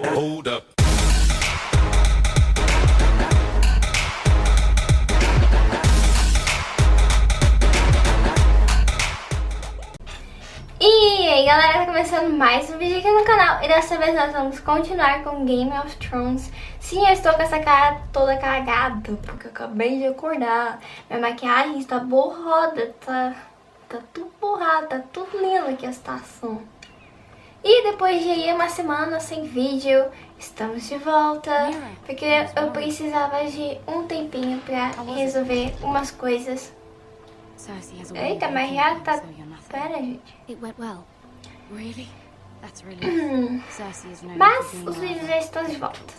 Hold up. E aí galera, tá começando mais um vídeo aqui no canal. E dessa vez nós vamos continuar com Game of Thrones. Sim, eu estou com essa cara toda cagada, porque eu acabei de acordar. Minha maquiagem está borrada, tá tudo borrado, tá tudo lindo aqui a situação. E depois de aí uma semana sem vídeo, estamos de volta. Porque eu precisava de um tempinho pra resolver umas coisas. Eita, mas já tá... Pera, gente. Mas os vídeos já estão de volta.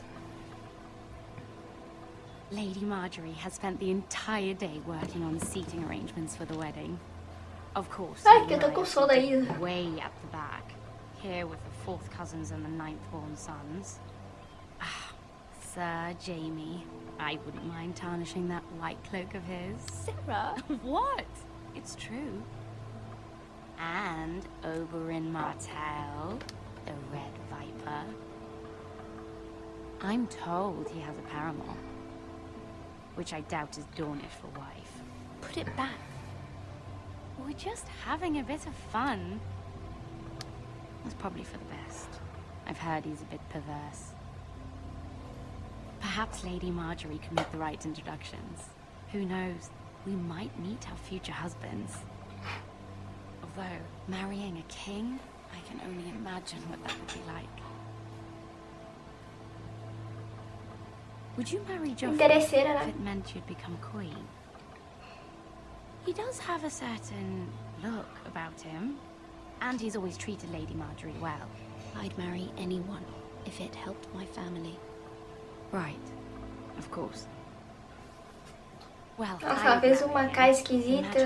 Lady Marjorie has spent the entire day working on seating arrangements for the wedding. Of course, Ai, que eu tô com sono ainda. Way at the back, here with the fourth cousins and the ninth-born sons. Ah, Sir Jamie, I wouldn't mind tarnishing that white cloak of his. Sarah? What? It's true. And Oberyn Martell, the Red Viper. I'm told he has a paramour, which I doubt is Dornish for wife. Put it back. We're just having a bit of fun. It's probably for the best. I've heard he's a bit perverse. Perhaps Lady Marjorie can make the right introductions. Who knows? We might meet our future husbands. Although, marrying a king, I can only imagine what that would be like. Would you marry Joffrey Interesseira, if né? it meant you'd become queen? He does have a certain look about him, and he's always treated Lady Marjorie well. I'd marry anyone if it helped my family. Right, of course. Well, Nossa, ela fez uma cara esquisita.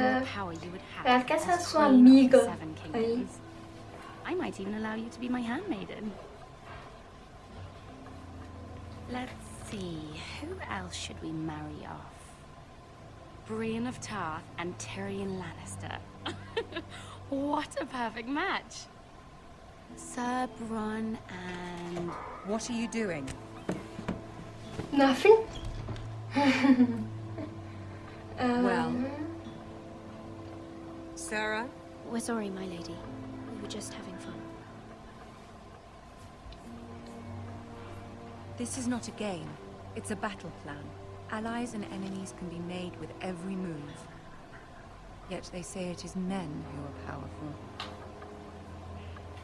Ela quer ser sua queen amiga of the seven aí. kingdoms. I might even allow you to be my handmaiden. Let's see, who else should we marry off? Brienne of Tarth and Tyrion Lannister. What a perfect match. Sir Bronn and... What are you doing? Nothing. Well, Sarah? We're sorry, my lady. We were just having fun. This is not a game. It's a battle plan. Allies and enemies can be made with every move. Yet they say it is men who are powerful.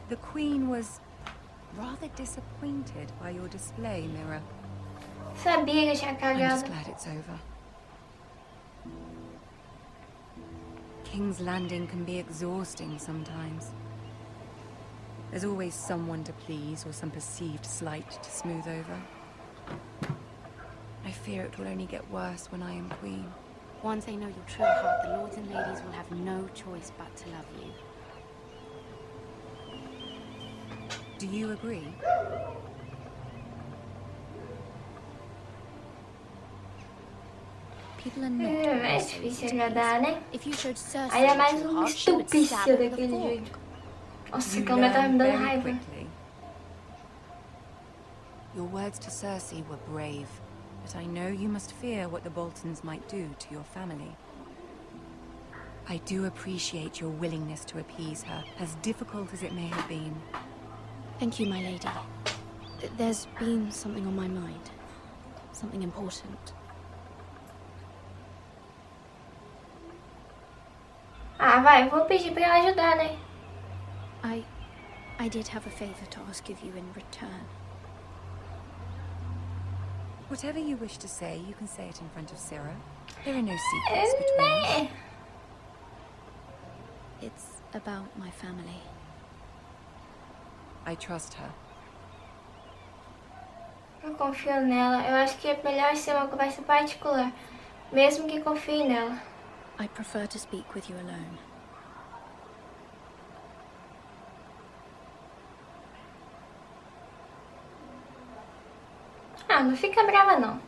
The Queen was rather disappointed by your display, Mira. Sabia que eu tinha I'm just cagado. glad it's over. King's Landing can be exhausting sometimes. There's always someone to please or some perceived slight to smooth over. I fear it will only get worse when I am queen. Once they know your true heart, the lords and ladies will have no choice but to love you. Do you agree? People are not É always so difícil easy to agradar, né? please. If you showed Cersei Ainda mais your true um heart, she would estupício stab you with a daquele fork. jeito. Nossa, You aquela mulher tava me learn dando very raiva. quickly. Your words to Cersei were brave, but I know you must fear what the Boltons might do to your family. I do appreciate your willingness to appease her, as difficult as it may have been. Thank you, my lady. There's been something on my mind. Something important. Ah, vai, vou pedir pra ela ajudar, né? I did have a favor to ask of you in return. Whatever you wish to say, you can say it in front of Sarah. There are no secrets between us. Né? It's about my family. I trust her. Eu confio nela. Eu acho que é melhor ser uma conversa particular, mesmo que confie nela. I prefer to speak with you alone. Ah, não fica brava não.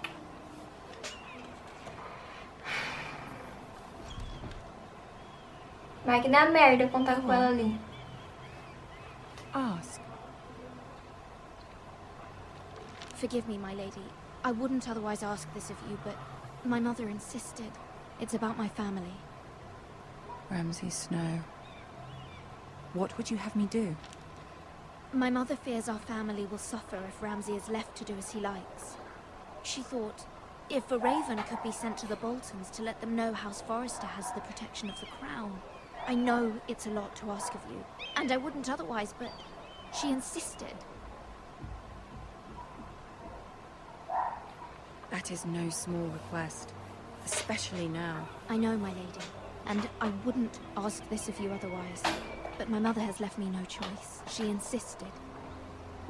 Vai que dá merda contar com ela ali. Ask. Forgive me, my lady. I wouldn't otherwise ask this of you, but my mother insisted. It's about my family. Ramsay Snow. What would you have me do? My mother fears our family will suffer if Ramsay is left to do as he likes. She thought, if a raven could be sent to the Boltons to let them know House Forrester has the protection of the crown. I know it's a lot to ask of you, and I wouldn't otherwise, but she insisted. That is no small request, especially now. I know, my lady, and I wouldn't ask this of you otherwise. But my mother has left me no choice. She insisted.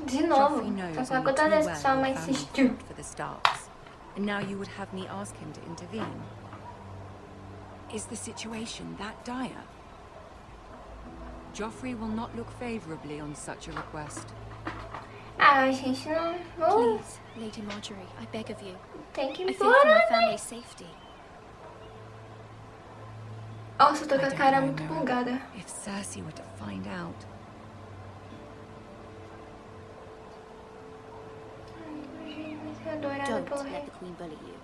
De novo. Joffrey knows Então, only quantas too vezes well sua mãe your family insistiu? fought for the Starks, and now you would have me ask him to intervene. Is the situation that dire? Joffrey will not look favorably on such a request. Ah, gente, não... Please, Lady Marjorie, I beg of you. Tem que ir I fear for my embora, né? family's safety. Nossa, eu tô I com a don't cara know, muito Mira. bugada. If Cersei were to find out. Adorada Don't pelo let rei. the Queen bully you.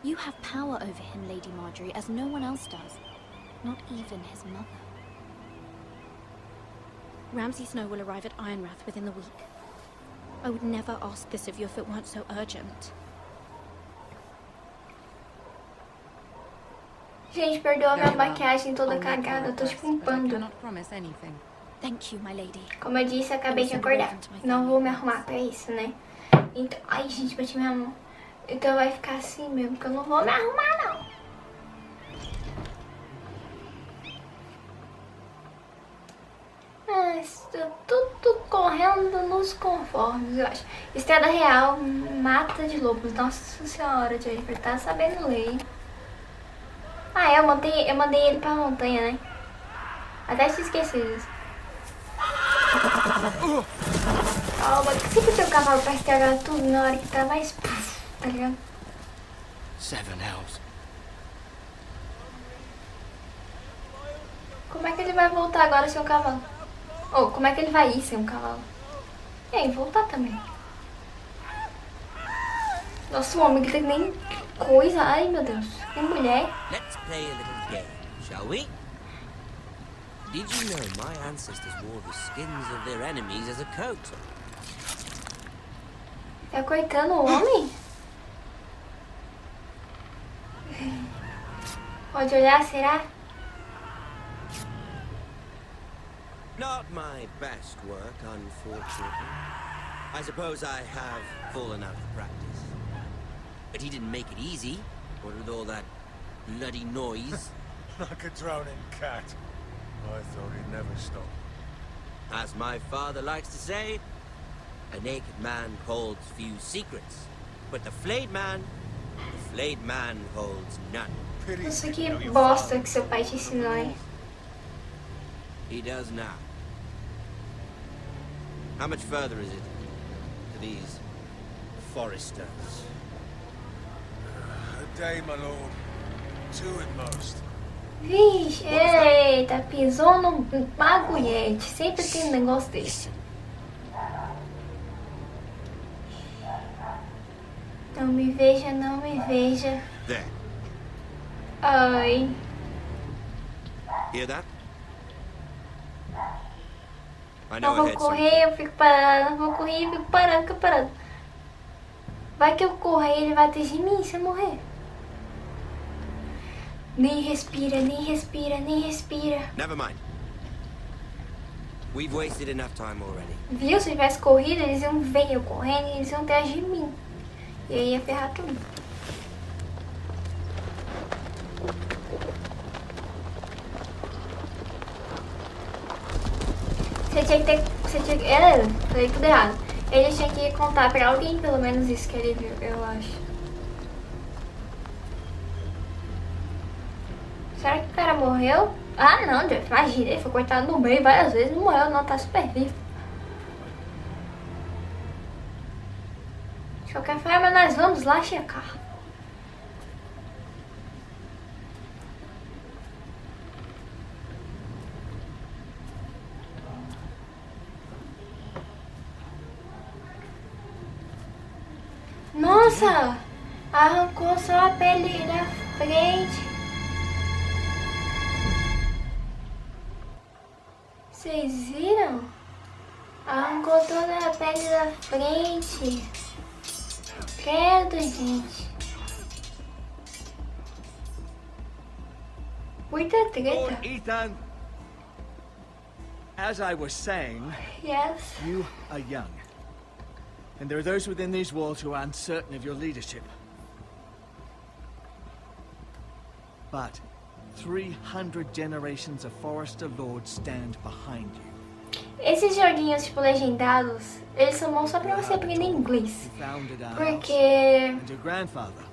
You have power over him, Lady Marjorie, as no one else does. Not even his mother. Ramsay Snow will arrive at Ironrath within the week. I would never ask this of you if it weren't so urgent. Gente, perdoa minha Very well. maquiagem toda I'll make your cagada. Eu tô request, tipo um but I pando. cannot promise anything. Thank you, my lady. Como eu disse, eu acabei de acordar. Não vou me arrumar pra isso, né? Então... Ai, gente, bati minha mão. Então vai ficar assim mesmo, porque eu não vou me arrumar, não. Ah, tudo correndo nos conformes, eu acho. Estrada Real, mata de lobos. Nossa senhora, Jennifer, tá sabendo ler. Ah, eu mandei ele pra montanha, né? Até se esqueci disso. Calma, que sempre tem um cavalo pra estragar tudo na hora que tá mais... Tá ligado? Seven hells. Como é que ele vai voltar agora sem um cavalo? Ou como é que ele vai ir sem um cavalo? E aí, voltar também. Nossa, o homem que tem nem coisa. Ai, meu Deus. Nem mulher. Let's play a little game, shall we? Did you know my ancestors wore the skins of their enemies as a coat? Tá cortando o homem? Pode olhar, será? Not my best work, unfortunately. I suppose I have fallen out of practice. But he didn't make it easy, what with all that bloody noise. Like a drowning cat. I thought he'd never stop. As my father likes to say, a naked man holds few secrets. But the flayed man holds none. Pity Nossa, you que know your bosta father que seu pai te ensinou, hein? He does now. How much further is it to these foresters? A day, my lord. Two at most. Vixe, eita, pisou no bagulhete. Sempre tem um negócio desse. Não me veja, não me veja. There. Ai. Hear that? I Não know I vou heard correr, eu fico parada. Não vou correr, eu fico parada. Vai que eu corro aí, ele vai atingir mim se eu morrer. Nem respira, nem respira, nem respira. Never mind. We've wasted enough time already. Viu? Se tivesse corrido, eles iam ver eu correndo e eles iam ter de mim. E aí ia ferrar tudo. Falei tudo errado. Ele tinha que contar pra alguém, pelo menos isso que ele viu, eu acho. Será que o cara morreu? Ah, não, Jeff, imagina, ele foi cortado no meio várias vezes, não morreu não, tá super vivo. De qualquer forma, nós vamos lá checar. Nossa! Arrancou só a pele da frente. Vocês viram? Arrancou toda a pele da frente. Credo, gente. Muita treta. Lord Ethan, as I was saying, Yes. you are young. And there are those within these walls who are uncertain of your leadership. But 300 generations of Forester Lords stand behind you. Esses joguinhos tipo legendados, eles são bons só pra você aprender inglês. Who founded our house. Porque And your grandfather,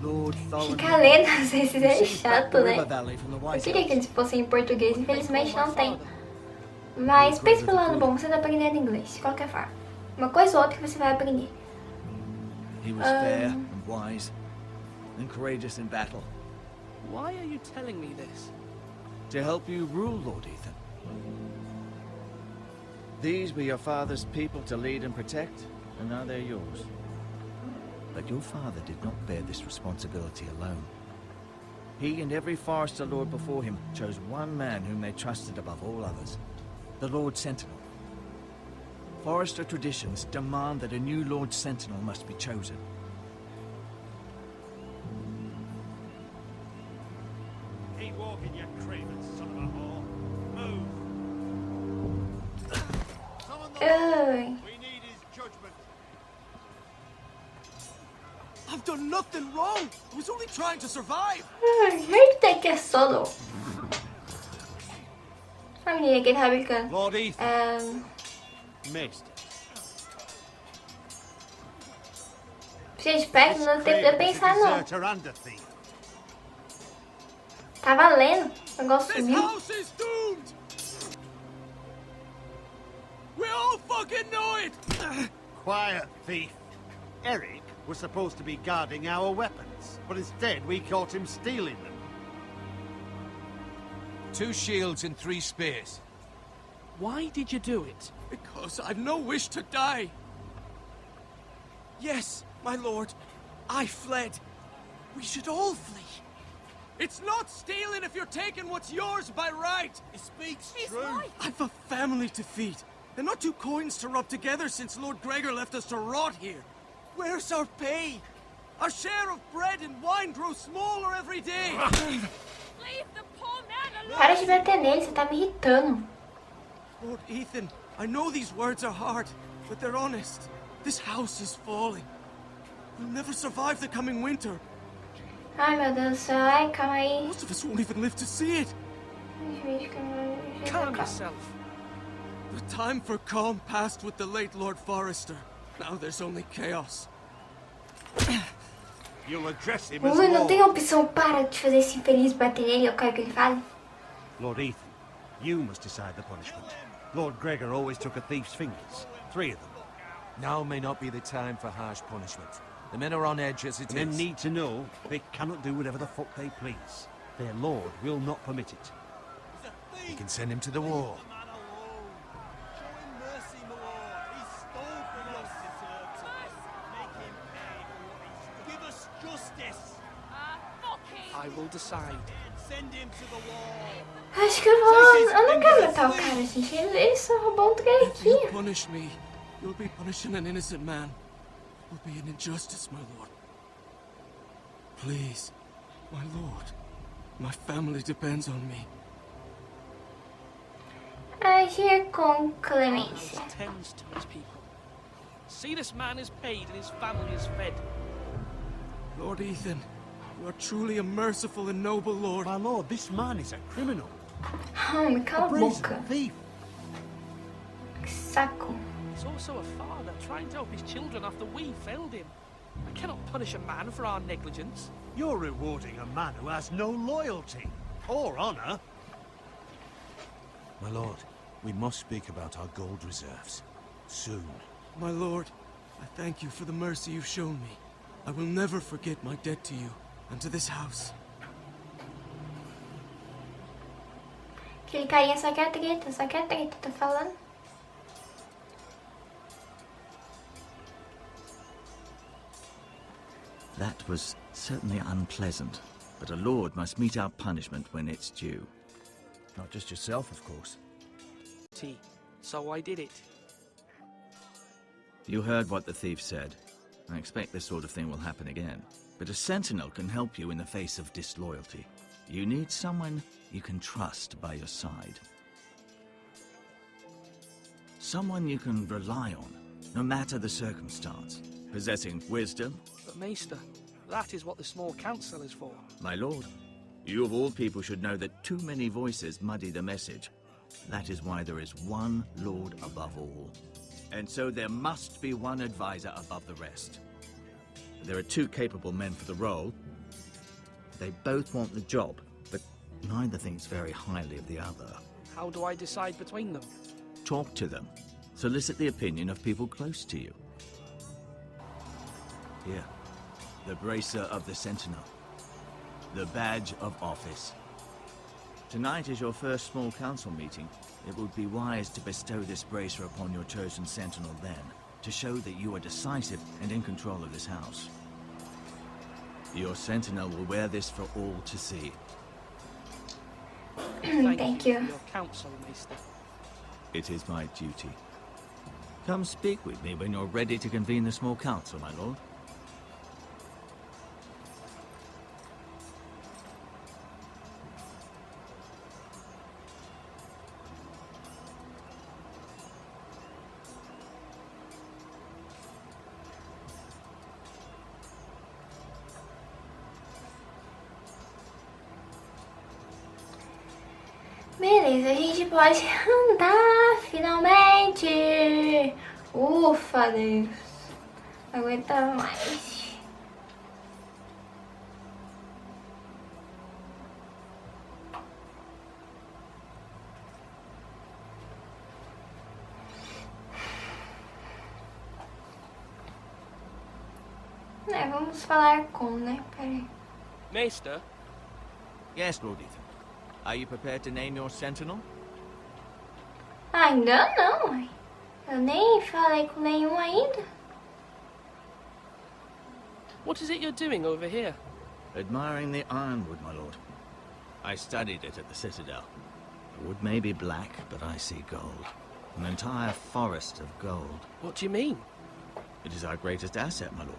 Lord Thorin. ficar lendo às vezes é received back chato, the né? River Valley from the Eu White queria que Elves. eles fossem em português, infelizmente não tem. Mas pense pelo lado bom, você tá aprendendo inglês, de qualquer forma. Uma coisa ou outra que você vai aprender. He was fair and wise and courageous in battle. Why are you telling me this? To help you rule, Lord Ethan. These were your father's people to lead and protect, and now they're yours. But your father did not bear this responsibility alone. He and every Forester Lord before him chose one man whom they trusted above all others, the Lord Sentinel. Forester traditions demand that a new Lord Sentinel must be chosen. Keep walking, you craven son of a whore. Move. Summon the Ai, We need his judgment. I've done nothing wrong! I was only trying to survive! eita que é solo. A menina que ele tá brincando. Lord Ethan, Ahn, missed. gente, perto não deu tempo de eu pensar não. Deserter and a thief. Tá valendo? O negócio This sumiu. house is doomed! We all fucking know it! Quiet, thief. Eric was supposed to be guarding our weapons, but instead we caught him stealing them. 2 shields and 3 spears. Why did you do it? Because I've no wish to die. Yes, my lord, I fled. We should all flee. It's not stealing if you're taking what's yours by right. He speaks true. I've a family to feed, and not 2 coins to rub together since Lord Gregor left us to rot here. Where's our pay? Our share of bread and wine grows smaller every day. Leave the poor man alone! Para de bater nele, você tá me irritando. Lord Ethan, I know these words are hard, but they're honest. This house is falling. We'll never survive the coming winter. Ai meu Deus do céu, ai calma aí. Most of us won't even live to see it. Calm yourself. The time for calm passed with the late Lord Forester. Now there's only chaos. You'll address him as Ui, não Lord. tem opção para de fazer esse infeliz bater nele, eu quero que ele fale. Lord Ethan, you must decide the punishment. Lord Gregor always took a thief's fingers. 3 of them. Now may not be the time for harsh punishment. The men are on edge as it And men is. need to know they cannot do whatever the fuck they please. Their lord will not permit it. You can send him to the war. I will decide. Acho que eu vou... Eu não quero matar o cara, gente. Ele só roubou um If you trequinho. punish me, you'll be punishing an innocent man. It will be an injustice, my lord. Please, my lord. My family depends on me. Agir com clemência. Tends to his people. See, this man is paid and his family is fed. Lord Ethan, you are truly a merciful and noble lord. My lord, this man is a criminal. Me cala a Brazen boca. thief. Que saco. He's also a father trying to help his children after we failed him. I cannot punish a man for our negligence. You're rewarding a man who has no loyalty or honor. My lord, we must speak about our gold reserves. Soon. My lord, I thank you for the mercy you've shown me. I will never forget my debt to you and to this house. Aquele carinha só quer treta, tô falando. That was certainly unpleasant, but a lord must mete out punishment when it's due. Not just yourself, of course. So I did it. You heard what the thief said. I expect this sort of thing will happen again. But a sentinel can help you in the face of disloyalty. You need someone you can trust by your side. Someone you can rely on, no matter the circumstance. Possessing wisdom. But Maester, that is what the small council is for. My lord, you of all people should know that too many voices muddy the message. That is why there is one lord above all. And so there must be one advisor above the rest. There are two capable men for the role. They both want the job, but neither thinks very highly of the other. How do I decide between them? Talk to them. Solicit the opinion of people close to you. Here, the bracer of the Sentinel. The badge of office. Tonight is your first small council meeting. It would be wise to bestow this bracer upon your chosen Sentinel then, to show that you are decisive and in control of this house. Your Sentinel will wear this for all to see. Thank you. For your counsel, Maester. It is my duty. Come speak with me when you're ready to convene the small council, my lord. Beleza, a gente pode andar finalmente. Ufa, Deus. Não aguentava mais. Vamos falar com, né? Peraí. Maester? Yes, Lord Ethan. Are you prepared to name your Sentinel? Ainda não, mãe. Eu nem falei com nenhum ainda. What is it you're doing over here? Admiring the ironwood, my lord. I studied it at the Citadel. The wood may be black, but I see gold. An entire forest of gold. What do you mean? It is our greatest asset, my lord.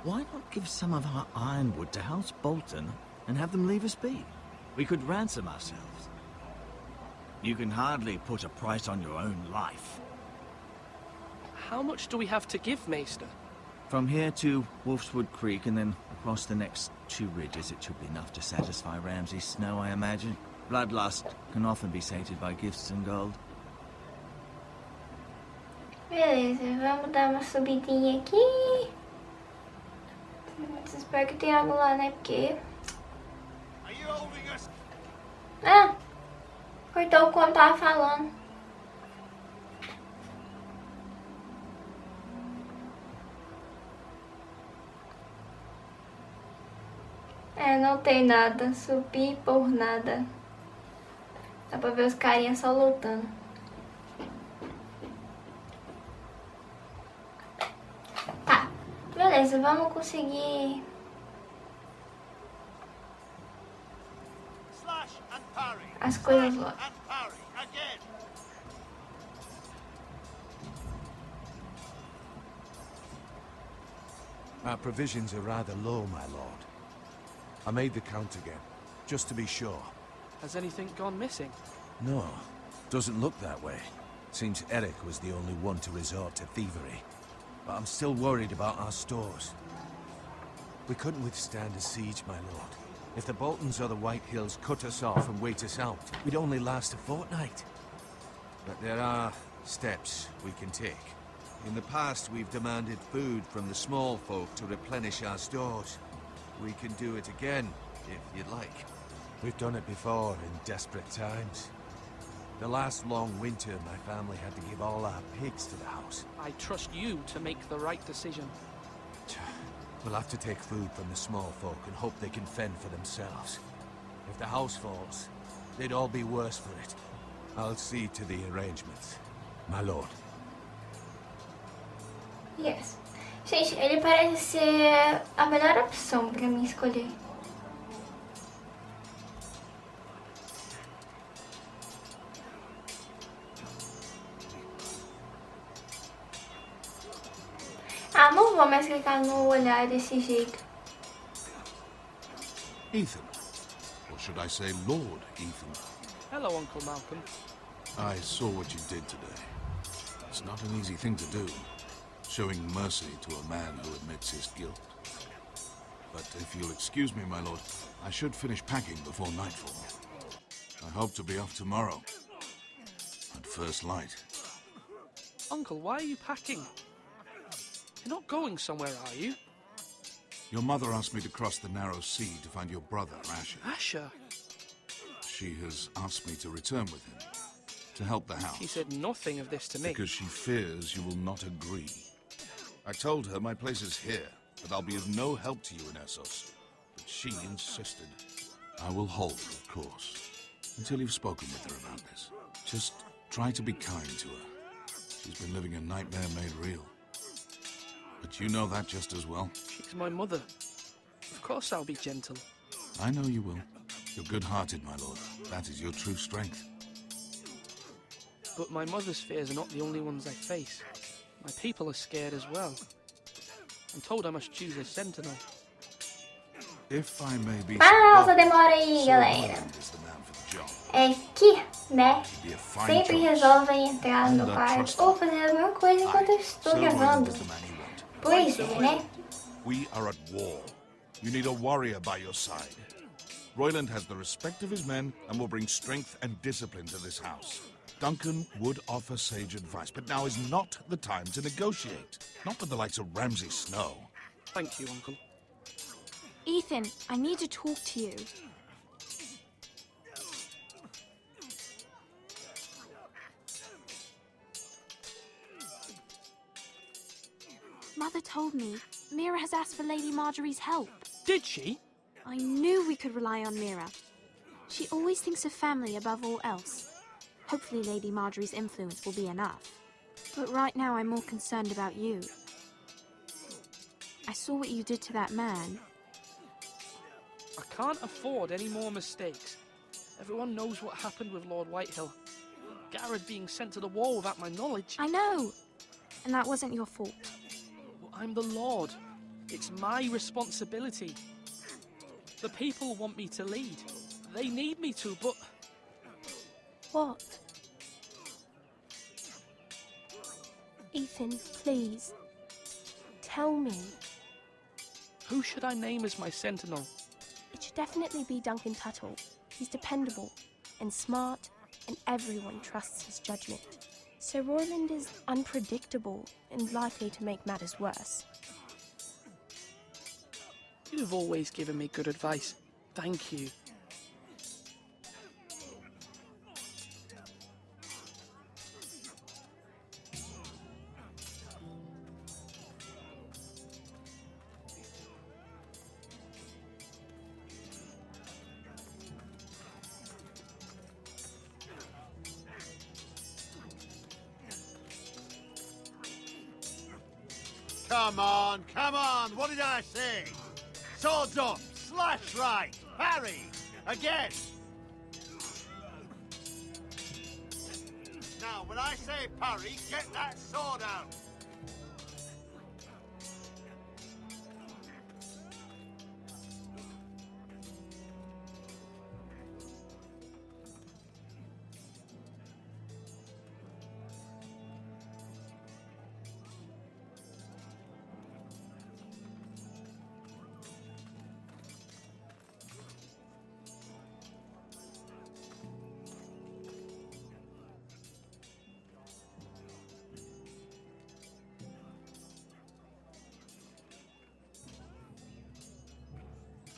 Why not give some of our ironwood to House Bolton and have them leave us be? We could ransom ourselves. You can hardly put a price on your own life. How much do we have to give, Maester? From here to Wolfswood Creek and then across the next 2 ridges, it should be enough to satisfy Ramsay's snow, I imagine. Bloodlust can often be sated by gifts and gold. Beleza, vamos dar uma subidinha aqui. Espero que tenha algo lá, né? Porque... Ah! Cortou quando tava falando. Não tem nada. Subi por nada. Dá pra ver os carinhas só lutando. Tá. Beleza, vamos conseguir... as coisas lá. Our provisions are rather low, my lord. I made the count again, just to be sure. Has anything gone missing? No, doesn't look that way. Seems Eric was the only one to resort to thievery. But I'm still worried about our stores. We couldn't withstand a siege, my lord. If the Boltons or the White Hills cut us off and wait us out, we'd only last a fortnight. But there are steps we can take. In the past, we've demanded food from the small folk to replenish our stores. We can do it again, if you'd like. We've done it before in desperate times. The last long winter, my family had to give all our pigs to the house. I trust you to make the right decision. We'll have to take food from the small folk and hope they can fend for themselves. If the house falls, they'd all be worse for it. I'll see to the arrangements, my lord. Yes. Gente, ele parece ser a melhor opção pra mim escolher. Ah, não vou mais clicar no olhar desse jeito. Ethan. Or should I say Lord Ethan? Hello, Uncle Malcolm. I saw what you did today. It's not an easy thing to do, showing mercy to a man who admits his guilt. But if you'll excuse me, my lord, I should finish packing before nightfall. I hope to be off tomorrow, at first light. Uncle, why are you packing? You're not going somewhere, are you? Your mother asked me to cross the narrow sea to find your brother, Asher. Asher? She has asked me to return with him, to help the house. He said nothing of this to me. Because she fears you will not agree. I told her my place is here, that I'll be of no help to you in Essos. But she insisted. I will hold, of course, until you've spoken with her about this. Just try to be kind to her. She's been living a nightmare made real. But you know that just as well. She's my mother. Of course I'll be gentle. I know you will. You're good-hearted, my lord. That is your true strength. But my mother's fears are not the only ones I face. My people are scared as well. I'm told I must choose a sentinel. If I may be Pausa, demora aí, Sir galera. Roland is the man for the job. É que, né, Be a fine sempre choice. resolvem entrar no And, quarto trust ou fazer alguma coisa enquanto eu estou Sir Roland gravando. is the man you want. Pois é, né? We are at war. You need a warrior by your side. Royland has the respect of his men and will bring strength and discipline to this house. Duncan would offer sage advice, but now is not the time to negotiate. Not with the likes of Ramsay Snow. Thank you, Uncle. Ethan, I need to talk to you. Mother told me Mira has asked for Lady Marjorie's help. Did she? I knew we could rely on Mira. She always thinks of family above all else. Hopefully Lady Marjorie's influence will be enough. But right now I'm more concerned about you. I saw what you did to that man. I can't afford any more mistakes. Everyone knows what happened with Lord Whitehill. Garrett being sent to the war without my knowledge. I know. And that wasn't your fault. Well, I'm the Lord. It's my responsibility. The people want me to lead. They need me to, but... What? Ethan, please. Tell me. Who should I name as my sentinel? It should definitely be Duncan Tuttle. He's dependable and smart, and everyone trusts his judgment. Sir Royland is unpredictable and likely to make matters worse. You've always given me good advice. Thank you. Come on, what did I say? Swords up, slash right, parry, again. Now, when I say parry, get that sword out.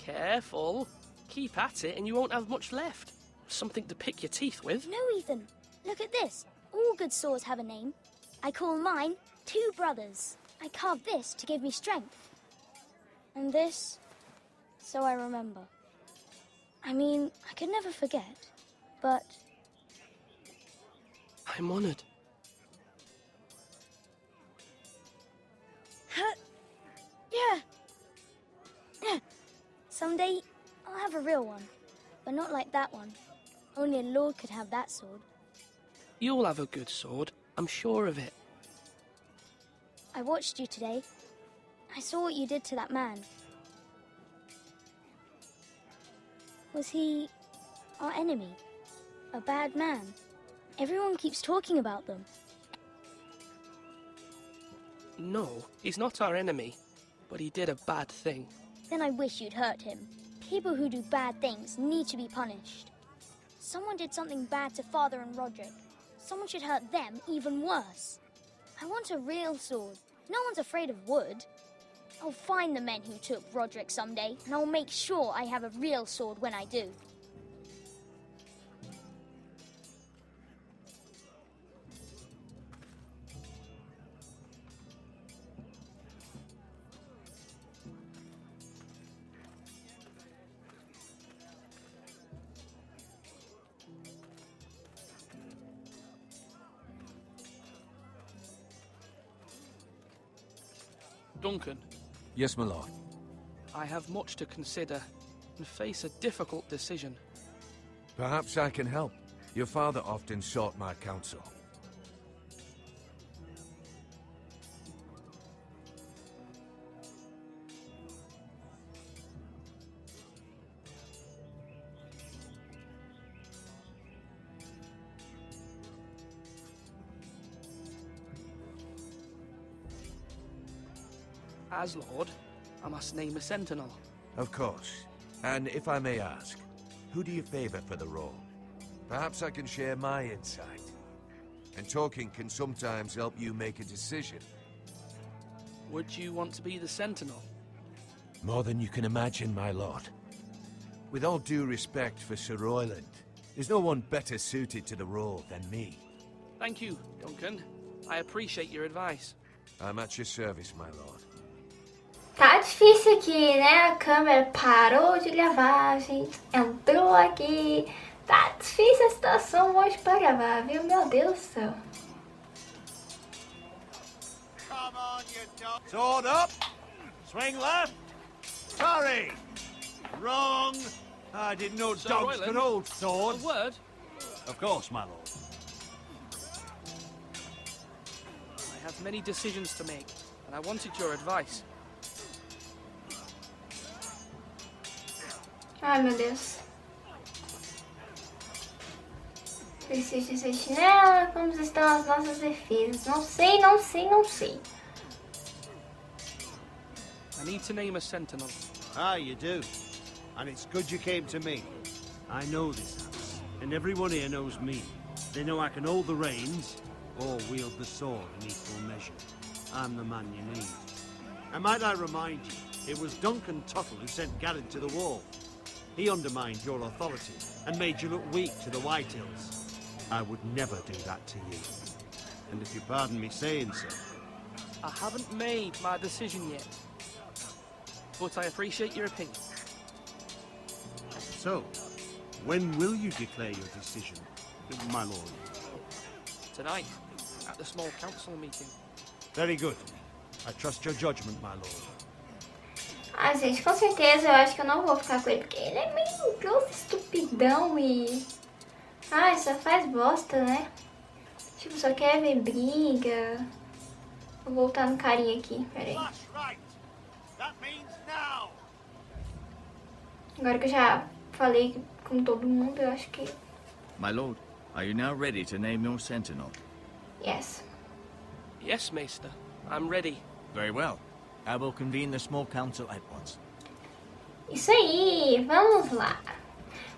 Careful. Keep at it and you won't have much left. Something to pick your teeth with. No, Ethan. Look at this. All good swords have a name. I call mine Two Brothers. I carved this to give me strength. And this, so I remember. I mean, I could never forget, but... I'm honored. Someday, I'll have a real one. But not like that one. Only a lord could have that sword. You'll have a good sword, I'm sure of it. I watched you today. I saw what you did to that man. Was he our enemy? A bad man? Everyone keeps talking about them. No, he's not our enemy, but he did a bad thing. Then I wish you'd hurt him. People who do bad things need to be punished. Someone did something bad to Father and Roderick. Someone should hurt them even worse. I want a real sword. No one's afraid of wood. I'll find the men who took Roderick someday, and I'll make sure I have a real sword when I do. Duncan, Yes, my lord. I have much to consider and face a difficult decision. Perhaps I can help. Your father often sought my counsel. As Lord, I must name a sentinel. Of course. And if I may ask, who do you favor for the role? Perhaps I can share my insight. And talking can sometimes help you make a decision. Would you want to be the sentinel? More than you can imagine, my lord. With all due respect for Sir Royland, there's no one better suited to the role than me. Thank you, Duncan. I appreciate your advice. I'm at your service, my lord. Tá difícil aqui, né? A câmera parou de gravar, a gente entrou aqui. Tá difícil a situação hoje pra gravar, viu? Meu Deus do céu. Come on, you dog. Sword up. Swing left. Sorry. Wrong. I didn't know Sir dogs Royland, could hold A swords. word? Of course, my lord. I have many decisions to make, and I wanted your advice. Ai, meu Deus. Preciso de sentinela. Como estão as nossas defesas? Não sei, não sei, não sei. I need to name a sentinel. Ah, you do. And it's good you came to me. I know this house, and everyone here knows me. They know I can hold the reins or wield the sword in equal measure. I'm the man you need. And might I remind you, it was Duncan Tuttle who sent Garrett to the wall. He undermined your authority and made you look weak to the Whitehills. I would never do that to you. And if you pardon me saying so... I haven't made my decision yet, but I appreciate your opinion. So, when will you declare your decision, my lord? Tonight, at the small council meeting. Very good. I trust your judgment, my lord. Ah, gente, com certeza eu acho que eu não vou ficar com ele, porque ele é meio grosso, estupidão e... Ai, só faz bosta, né? Tipo, só quer ver briga. Vou voltar no carinha aqui, peraí. Agora que eu já falei com todo mundo, eu acho que... My lord, are you now ready to name your sentinel? Yes. Yes, Maester. I'm ready. Very well. I will convene the small council at once. Isso aí, vamos lá.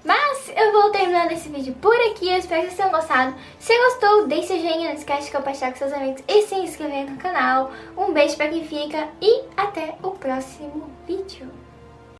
Mas eu vou terminando esse vídeo por aqui, eu espero que vocês tenham gostado. Se gostou, deixe seu joinha, não esquece de compartilhar com seus amigos e se inscrever no canal. Um beijo pra quem fica e até o próximo vídeo.